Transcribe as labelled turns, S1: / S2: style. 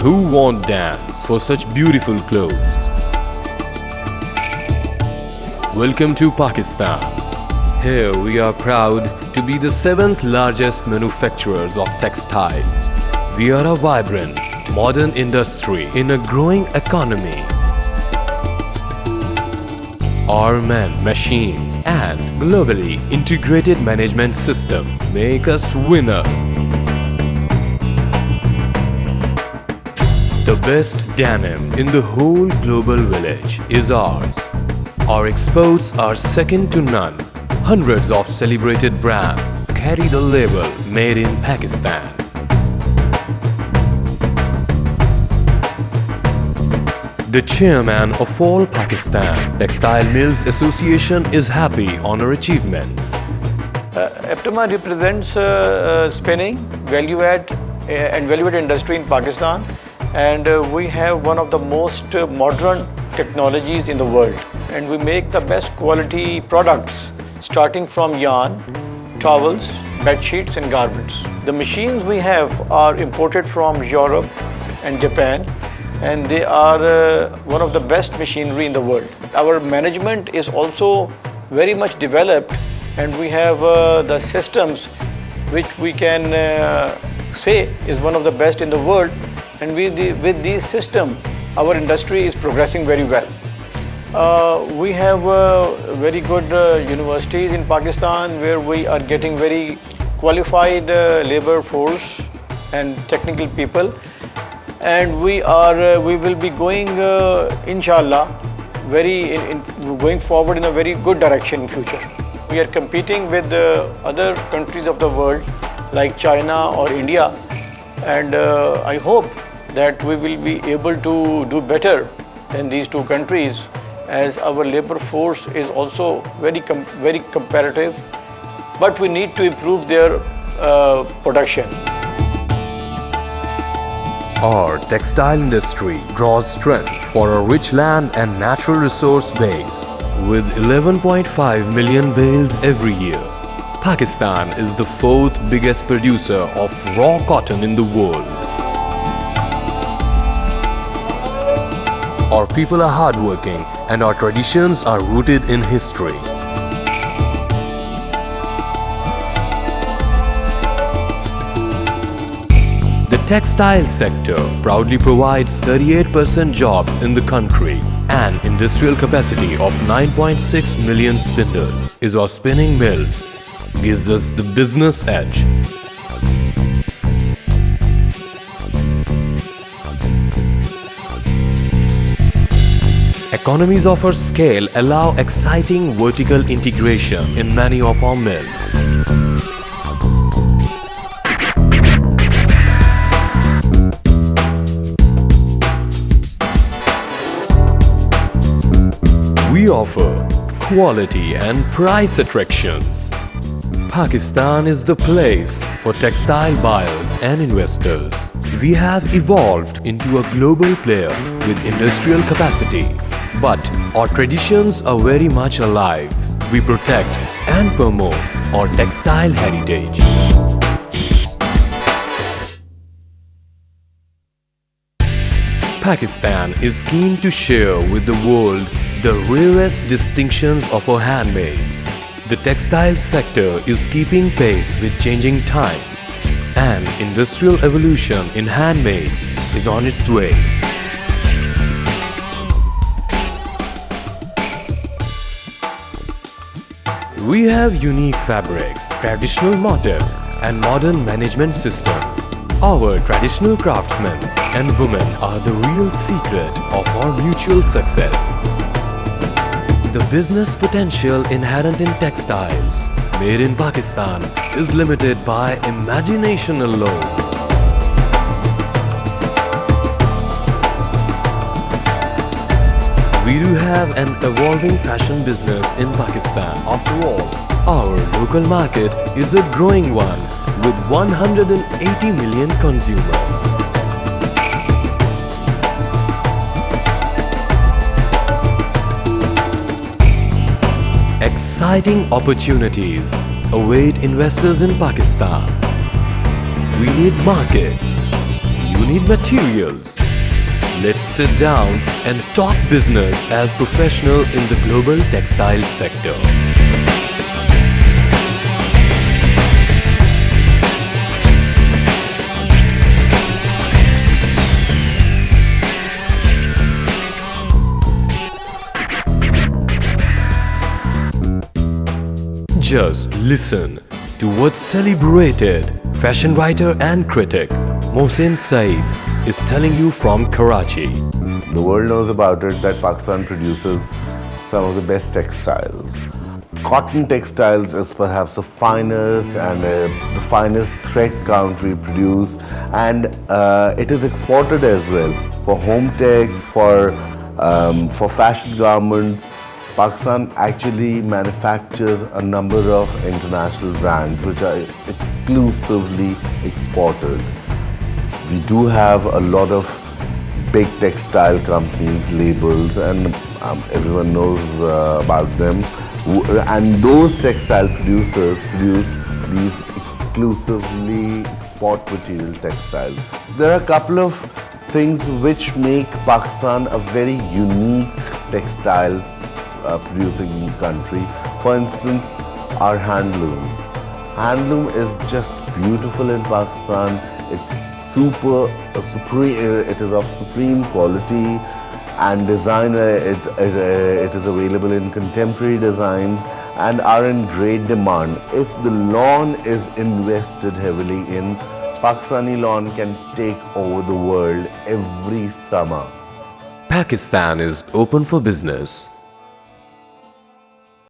S1: Who won't dance for such beautiful clothes? Welcome to Pakistan. Here we are proud to be the 7th largest manufacturers of textiles. We are a vibrant, modern industry in a growing economy. Our men, machines and globally integrated management systems make us winner. The best denim in the whole global village is ours. Our exports are second to none. Hundreds of celebrated brands carry the label Made in Pakistan. The chairman of all Pakistan Textile Mills Association is happy on our achievements.
S2: Aptoma represents spinning, value-add and value-add industry in Pakistan, and we have one of the most modern technologies in the world. And we make the best quality products starting from yarn, towels, bed sheets and garments. The machines we have are imported from Europe and Japan, and they are one of the best machinery in the world. Our management is also very much developed, and we have the systems which we can say is one of the best in the world. And with these systems, our industry is progressing very well. We have very good universities in Pakistan where we are getting very qualified labor force and technical people. And we will be going, inshallah, going forward in a very good direction in future. We are competing with other countries of the world like China or India, and I hope that we will be able to do better than these two countries, as our labor force is also very competitive, but we need to improve their production.
S1: Our textile industry draws strength for a rich land and natural resource base. With 11.5 million bales every year, Pakistan is the 4th biggest producer of raw cotton in the world. Our people are hardworking and our traditions are rooted in history. The textile sector proudly provides 38% jobs in the country. An industrial capacity of 9.6 million spindles is our spinning mills gives us the business edge. Economies of our scale allow exciting vertical integration in many of our mills. We offer quality and price attractions. Pakistan is the place for textile buyers and investors. We have evolved into a global player with industrial capacity. But our traditions are very much alive. We protect and promote our textile heritage. Pakistan is keen to share with the world the rarest distinctions of our handmaids. The textile sector is keeping pace with changing times, and industrial evolution in handmaids is on its way. We have unique fabrics, traditional motifs, and modern management systems. Our traditional craftsmen and women are the real secret of our mutual success. The business potential inherent in textiles made in Pakistan is limited by imagination alone. We do have an evolving fashion business in Pakistan. After all, our local market is a growing one with 180 million consumers. Exciting opportunities await investors in Pakistan. We need markets. You need materials. Let's sit down and talk business as professional in the global textile sector. Just listen to what celebrated fashion writer and critic Mohsin Saeed is telling you from Karachi.
S3: The world knows about it that Pakistan produces some of the best textiles. Cotton textiles is perhaps the finest and the finest thread count we produce, and it is exported as well for home tex, for fashion garments. Pakistan actually manufactures a number of international brands which are exclusively exported. We do have a lot of big textile companies, labels, and everyone knows about them. And those textile producers produce these exclusively export material textiles. There are a couple of things which make Pakistan a very unique textile producing country. For instance, our handloom. Handloom is just beautiful in Pakistan. It's supreme. It is of supreme quality and design. It is available in contemporary designs and are in great demand. If the lawn is invested heavily in, Pakistani lawn can take over the world every summer.
S1: Pakistan is open for business.